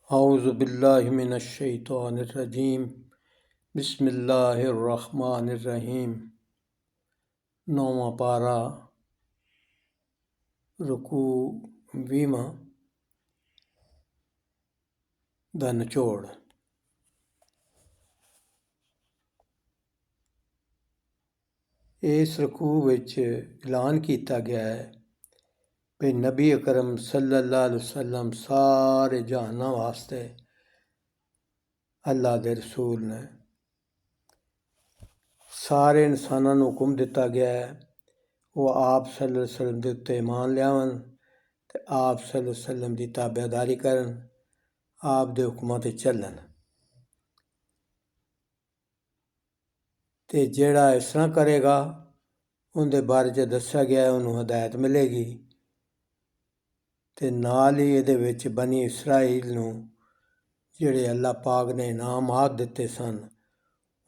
औज़ु बिल्लाहि मिनश शैतानिर रजीम बिस्मिल्लाहिर रहमानिर रहीम। नौवां पारा रुकू 20वां ਦਾ ਨਿਚੋੜ। ਇਸ ਰਕੂ ਵਿੱਚ ਐਲਾਨ ਕੀਤਾ ਗਿਆ ਹੈ ਵੀ ਨਬੀ ਅਕਰਮ ਸੱਲੱਲਾਹੁ ਅਲੈਹਿ ਵਸੱਲਮ ਸਾਰੇ ਜਹਾਨਾਂ ਵਾਸਤੇ ਅੱਲਾ ਦੇ ਰਸੂਲ ਨੇ। ਸਾਰੇ ਇਨਸਾਨਾਂ ਨੂੰ ਹੁਕਮ ਦਿੱਤਾ ਗਿਆ ਹੈ ਉਹ ਆਪ ਸੱਲੱਲਾਹੁ ਅਲੈਹਿ ਵਸੱਲਮ ਦੇ ਉੱਤੇ ਈਮਾਨ ਲਿਆਵਣ ਅਤੇ ਆਪ ਸੱਲੱਲਾਹੁ ਅਲੈਹਿ ਵਸੱਲਮ ਦੀ ਤਾਬੇਦਾਰੀ ਕਰਨ, ਆਪ ਦੇ ਹੁਕਮਾਂ 'ਤੇ ਚੱਲਣ। ਅਤੇ ਜਿਹੜਾ ਇਸ ਤਰ੍ਹਾਂ ਕਰੇਗਾ ਉਹਦੇ ਬਾਰੇ 'ਚ ਦੱਸਿਆ ਗਿਆ ਉਹਨੂੰ ਹਦਾਇਤ ਮਿਲੇਗੀ। ਅਤੇ ਨਾਲ ਹੀ ਇਹਦੇ ਵਿੱਚ ਬਨੀ ਇਸਰਾਈਲ ਨੂੰ ਜਿਹੜੇ ਅੱਲਾ ਪਾਕ ਨੇ ਇਨਾਮਾਤ ਦਿੱਤੇ ਸਨ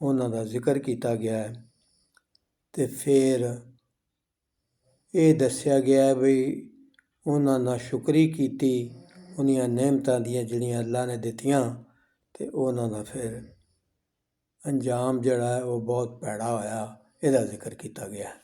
ਉਹਨਾਂ ਦਾ ਜ਼ਿਕਰ ਕੀਤਾ ਗਿਆ ਹੈ। ਅਤੇ ਫਿਰ ਇਹ ਦੱਸਿਆ ਗਿਆ ਵੀ ਉਹਨਾਂ ਨਾਲ ਸ਼ੁਕਰੀ ਕੀਤੀ ਉਹਨੀਆਂ ਨਿਹਮਤਾਂ ਦੀਆਂ ਜਿਹੜੀਆਂ ਅੱਲਾ ਨੇ ਦਿੱਤੀਆਂ, ਅਤੇ ਉਹਨਾਂ ਦਾ ਫਿਰ ਅੰਜਾਮ ਜਿਹੜਾ ਹੈ ਉਹ ਬਹੁਤ ਭੈੜਾ ਹੋਇਆ, ਇਹਦਾ ਜ਼ਿਕਰ ਕੀਤਾ ਗਿਆ ਹੈ।